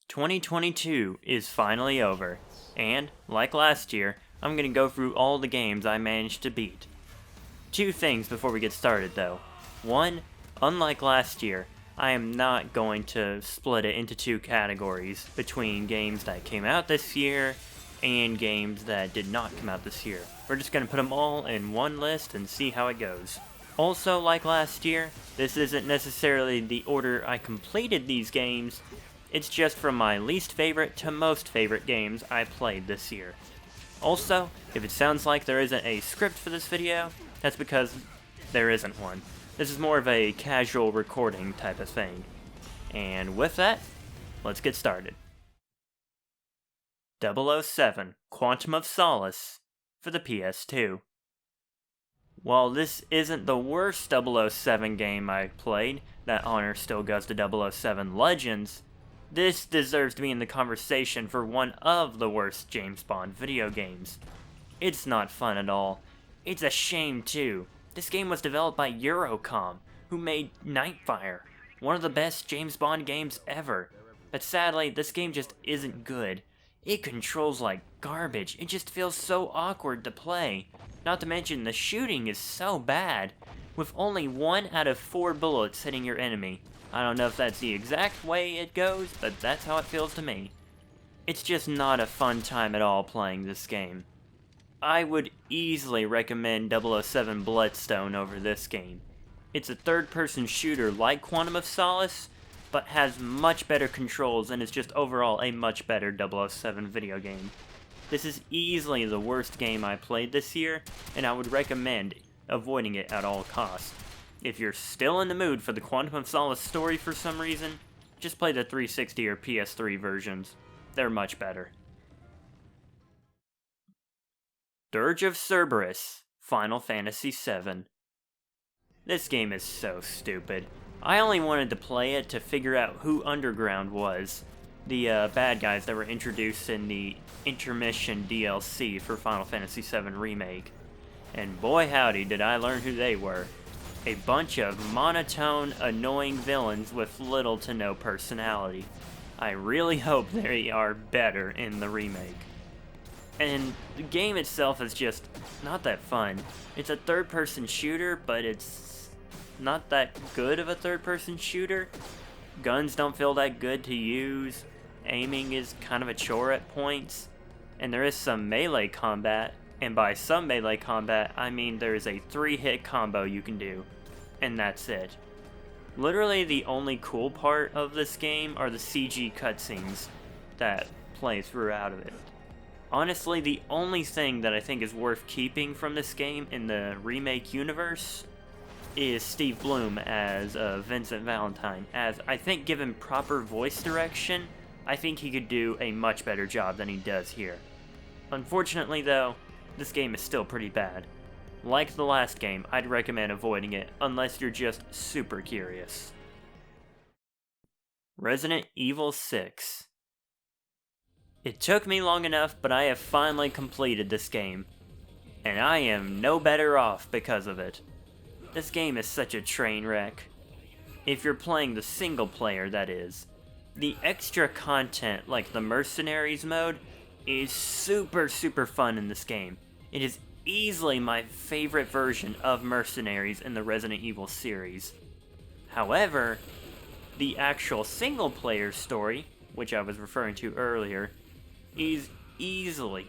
2022 is finally over, and, like last year, I'm gonna go through all the games I managed to beat. Two things before we get started though. One, unlike last year, I am not going to split it into two categories between games that came out this year and games that did not come out this year. We're just gonna put them all in one list and see how it goes. Also, like last year, this isn't necessarily the order I completed these games, it's just from my least favorite to most favorite games I played this year. Also, if it sounds like there isn't a script for this video, that's because there isn't one. This is more of a casual recording type of thing. And with that, let's get started. 007 Quantum of Solace for the PS2. While this isn't the worst 007 game I've played, that honor still goes to 007 Legends, this deserves to be in the conversation for one of the worst James Bond video games. It's not fun at all. It's a shame too. This game was developed by Eurocom, who made Nightfire, one of the best James Bond games ever. But sadly, this game just isn't good. It controls like garbage. It just feels so awkward to play. Not to mention the shooting is so bad, with only 1 out of 4 bullets hitting your enemy. I don't know if that's the exact way it goes, but that's how it feels to me. It's just not a fun time at all playing this game. I would easily recommend 007 Bloodstone over this game. It's a third-person shooter like Quantum of Solace, but has much better controls and is just overall a much better 007 video game. This is easily the worst game I played this year, and I would recommend avoiding it at all costs. If you're still in the mood for the Quantum of Solace story for some reason, just play the 360 or PS3 versions. They're much better. Dirge of Cerberus, Final Fantasy VII. This game is so stupid. I only wanted to play it to figure out who Underground was, the bad guys that were introduced in the intermission DLC for Final Fantasy VII Remake. And boy howdy did I learn who they were. A bunch of monotone, annoying villains with little to no personality. I really hope they are better in the remake. And the game itself is just not that fun. It's a third-person shooter, but it's not that good of a third-person shooter. Guns don't feel that good to use. Aiming is kind of a chore at points. And there is some melee combat. And by some melee combat, I mean there is a 3-hit combo you can do. And that's it. Literally the only cool part of this game are the CG cutscenes that play throughout of it. Honestly, the only thing that I think is worth keeping from this game in the remake universe is Steve Blum as Vincent Valentine, as I think given proper voice direction, I think he could do a much better job than he does here. Unfortunately though, this game is still pretty bad. Like the last game, I'd recommend avoiding it unless you're just super curious. Resident Evil 6. It took me long enough, but I have finally completed this game. And I am no better off because of it. This game is such a train wreck. If you're playing the single player, that is. The extra content, like the Mercenaries mode, is super fun in this game. It is easily my favorite version of Mercenaries in the Resident Evil series. However, the actual single player story, which I was referring to earlier, is easily,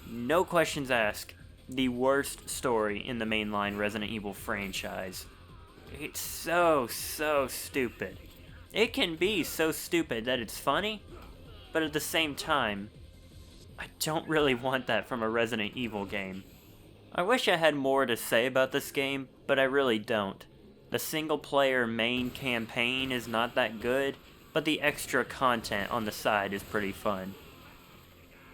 no questions asked, the worst story in the mainline Resident Evil franchise. It's so stupid. It can be so stupid that it's funny, but at the same time, I don't really want that from a Resident Evil game. I wish I had more to say about this game, but I really don't. The single-player main campaign is not that good, but the extra content on the side is pretty fun.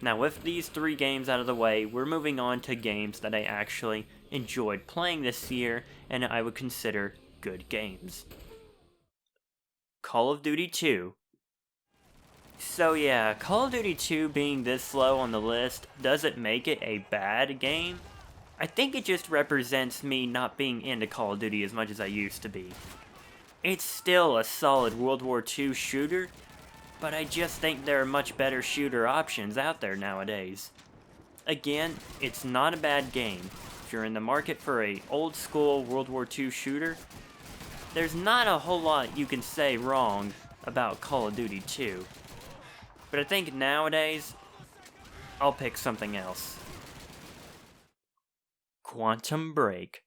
Now with these 3 games out of the way, we're moving on to games that I actually enjoyed playing this year, and I would consider good games. Call of Duty 2. So yeah, Call of Duty 2 being this low on the list doesn't make it a bad game. I think it just represents me not being into Call of Duty as much as I used to be. It's still a solid World War II shooter, but I just think there are much better shooter options out there nowadays. Again, it's not a bad game. If you're in the market for a old school World War II shooter, there's not a whole lot you can say wrong about Call of Duty 2. But I think nowadays, I'll pick something else. Quantum Break.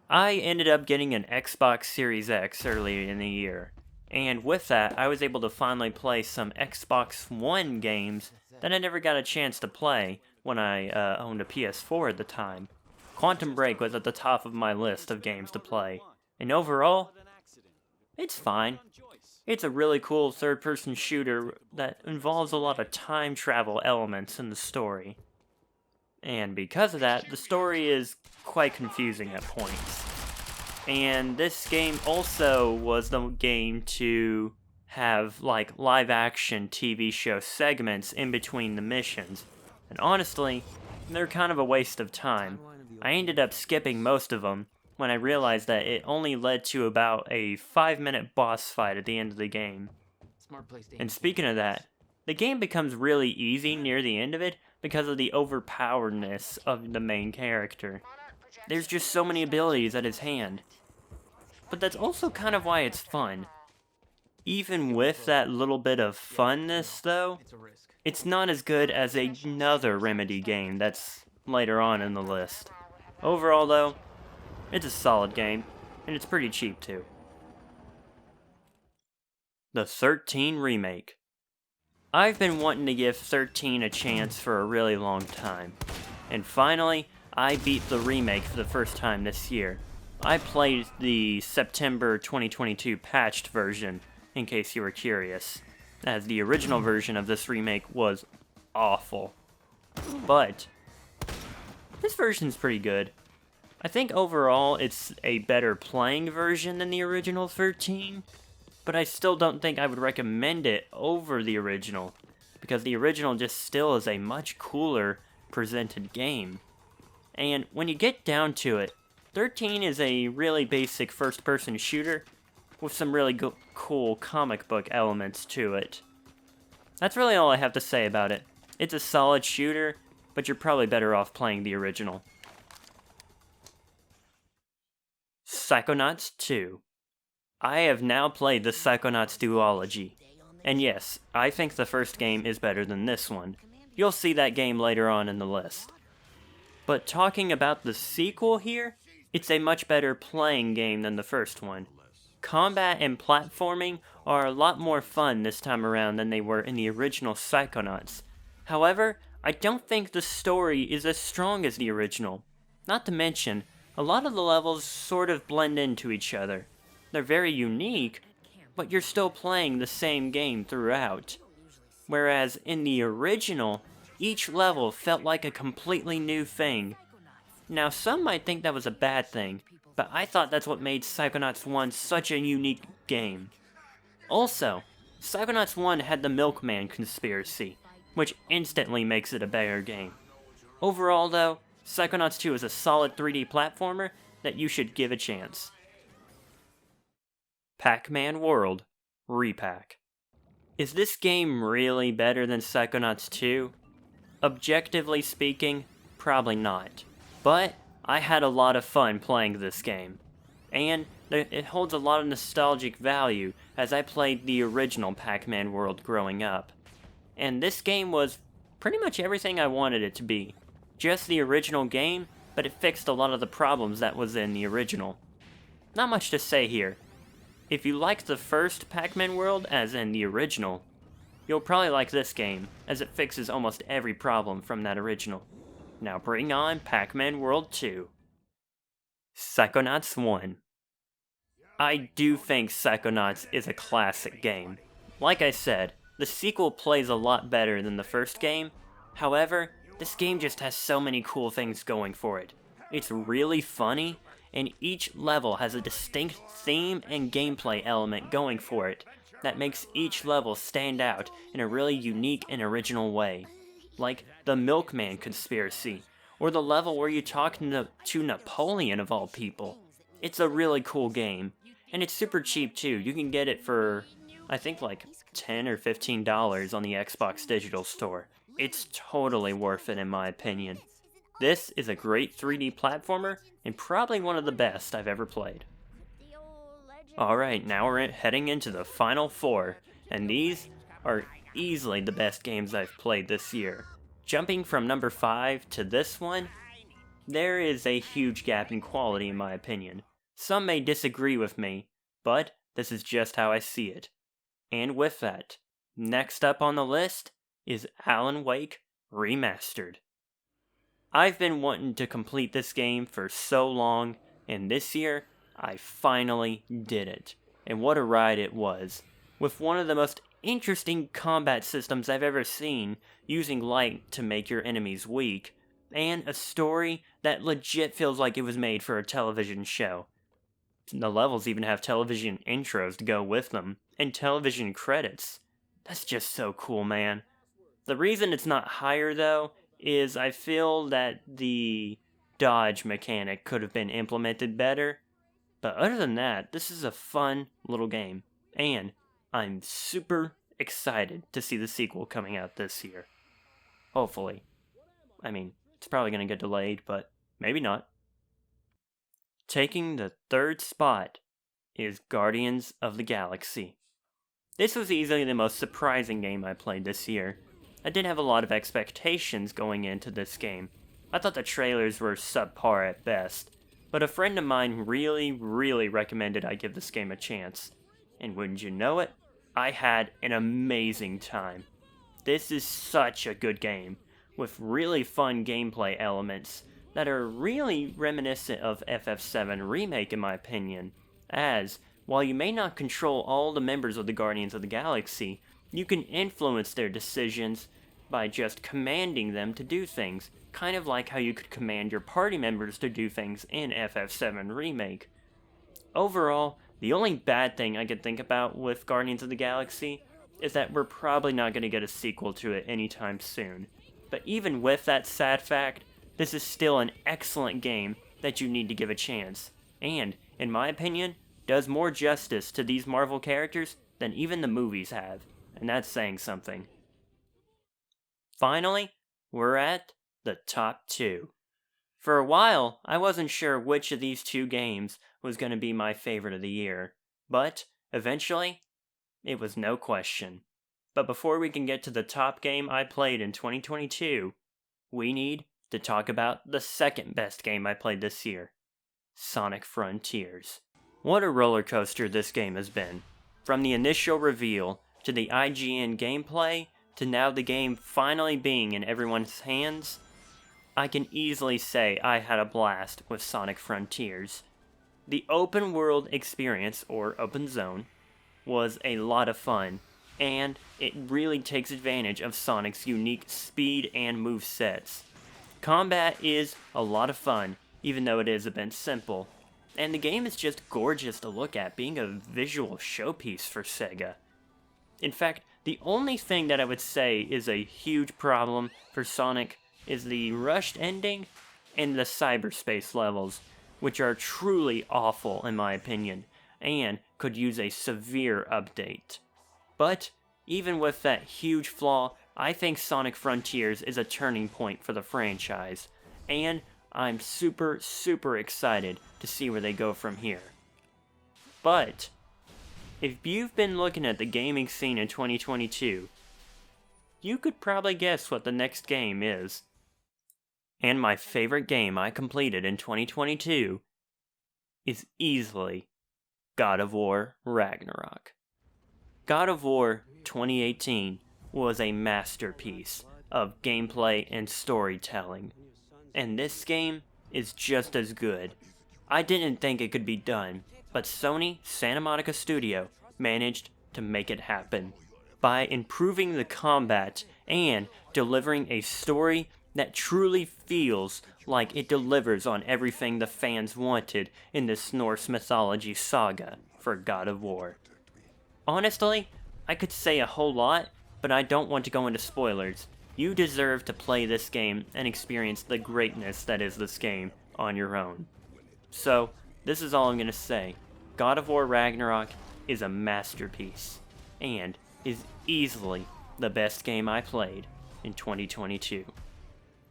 I ended up getting an Xbox Series X earlier in the year, and with that, I was able to finally play some Xbox One games that I never got a chance to play when I owned a PS4 at the time. Quantum Break was at the top of my list of games to play, and overall, it's fine. It's a really cool third-person shooter that involves a lot of time travel elements in the story. And because of that, the story is quite confusing at points. And this game also was the game to have like live action TV show segments in between the missions. And honestly, they're kind of a waste of time. I ended up skipping most of them when I realized that it only led to about a 5-minute boss fight at the end of the game. And speaking of that, the game becomes really easy near the end of it because of the overpoweredness of the main character. There's just so many abilities at his hand. But that's also kind of why it's fun. Even with that little bit of funness though, it's not as good as another Remedy game that's later on in the list. Overall though, it's a solid game, and it's pretty cheap too. The 13 Remake. I've been wanting to give 13 a chance for a really long time, and finally, I beat the remake for the first time this year. I played the September 2022 patched version, in case you were curious, as the original version of this remake was awful. But this version's pretty good. I think overall it's a better playing version than the original 13, but I still don't think I would recommend it over the original, because the original just still is a much cooler presented game. And when you get down to it, 13 is a really basic first-person shooter with some really cool comic book elements to it. That's really all I have to say about it. It's a solid shooter, but you're probably better off playing the original. Psychonauts 2. I have now played the Psychonauts duology, and yes, I think the first game is better than this one. You'll see that game later on in the list. But talking about the sequel here, it's a much better playing game than the first one. Combat and platforming are a lot more fun this time around than they were in the original Psychonauts. However, I don't think the story is as strong as the original. Not to mention, a lot of the levels sort of blend into each other. They're very unique, but you're still playing the same game throughout. Whereas in the original, each level felt like a completely new thing. Now, some might think that was a bad thing, but I thought that's what made Psychonauts 1 such a unique game. Also, Psychonauts 1 had the Milkman conspiracy, which instantly makes it a better game. Overall though, Psychonauts 2 is a solid 3D platformer that you should give a chance. Pac-Man World Repack. Is this game really better than Psychonauts 2? Objectively speaking, probably not. But I had a lot of fun playing this game. And it holds a lot of nostalgic value as I played the original Pac-Man World growing up. And this game was pretty much everything I wanted it to be. Just the original game, but it fixed a lot of the problems that was in the original. Not much to say here. If you liked the first Pac-Man World, as in the original, you'll probably like this game, as it fixes almost every problem from that original. Now bring on Pac-Man World 2. Psychonauts 1. I do think Psychonauts is a classic game. Like I said, the sequel plays a lot better than the first game. However, this game just has so many cool things going for it. It's really funny, and each level has a distinct theme and gameplay element going for it that makes each level stand out in a really unique and original way. Like the Milkman conspiracy, or the level where you talk to Napoleon of all people. It's a really cool game, and it's super cheap too. You can get it for I think like $10 or $15 on the Xbox Digital Store. It's totally worth it in my opinion. This is a great 3D platformer and probably one of the best I've ever played. Alright, now we're heading into the final 4, and these are easily the best games I've played this year. Jumping from number 5 to this one, there is a huge gap in quality in my opinion. Some may disagree with me, but this is just how I see it. And with that, next up on the list is Alan Wake Remastered. I've been wanting to complete this game for so long, and this year, I finally did it. And what a ride it was. With one of the most interesting combat systems I've ever seen, using light to make your enemies weak, and a story that legit feels like it was made for a television show. The levels even have television intros to go with them, and television credits. That's just so cool, man. The reason it's not higher, though, is I feel that the dodge mechanic could have been implemented better. But other than that, this is a fun little game, and I'm super excited to see the sequel coming out this year. Hopefully. I mean, it's probably going to get delayed, but maybe not. Taking the 3rd spot is Guardians of the Galaxy. This was easily the most surprising game I played this year. I didn't have a lot of expectations going into this game. I thought the trailers were subpar at best, but a friend of mine really recommended I give this game a chance. And wouldn't you know it, I had an amazing time. This is such a good game, with really fun gameplay elements that are really reminiscent of FF7 Remake in my opinion, as, while you may not control all the members of the Guardians of the Galaxy, you can influence their decisions by just commanding them to do things, kind of like how you could command your party members to do things in FF7 Remake. Overall, the only bad thing I could think about with Guardians of the Galaxy is that we're probably not going to get a sequel to it anytime soon. But even with that sad fact, this is still an excellent game that you need to give a chance, and, in my opinion, does more justice to these Marvel characters than even the movies have, and that's saying something. Finally, we're at the top 2. For a while, I wasn't sure which of these 2 games was going to be my favorite of the year, but eventually, it was no question. But before we can get to the top game I played in 2022, we need to talk about the second best game I played this year, Sonic Frontiers. What a roller coaster this game has been. From the initial reveal, to the IGN gameplay, to now the game finally being in everyone's hands, I can easily say I had a blast with Sonic Frontiers. The open world experience, or open zone, was a lot of fun, and it really takes advantage of Sonic's unique speed and movesets. Combat is a lot of fun, even though it is a bit simple, and the game is just gorgeous to look at, being a visual showpiece for Sega. In fact, the only thing that I would say is a huge problem for Sonic is the rushed ending and the cyberspace levels, which are truly awful in my opinion, and could use a severe update. But, even with that huge flaw, I think Sonic Frontiers is a turning point for the franchise, and I'm super excited to see where they go from here. But, if you've been looking at the gaming scene in 2022, you could probably guess what the next game is. And my favorite game I completed in 2022 is easily God of War Ragnarok. God of War 2018 was a masterpiece of gameplay and storytelling, and this game is just as good. I didn't think it could be done, but Sony Santa Monica Studio managed to make it happen by improving the combat and delivering a story that truly feels like it delivers on everything the fans wanted in this Norse mythology saga for God of War. Honestly, I could say a whole lot, but I don't want to go into spoilers. You deserve to play this game and experience the greatness that is this game on your own. So, this is all I'm going to say. God of War Ragnarok is a masterpiece. and is easily the best game I played in 2022.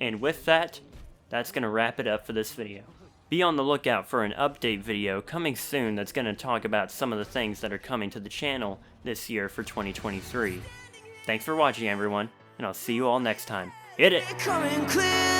And with that, that's going to wrap it up for this video. Be on the lookout for an update video coming soon that's going to talk about some of the things that are coming to the channel this year for 2023. Thanks for watching, everyone, and I'll see you all next time. Hit it!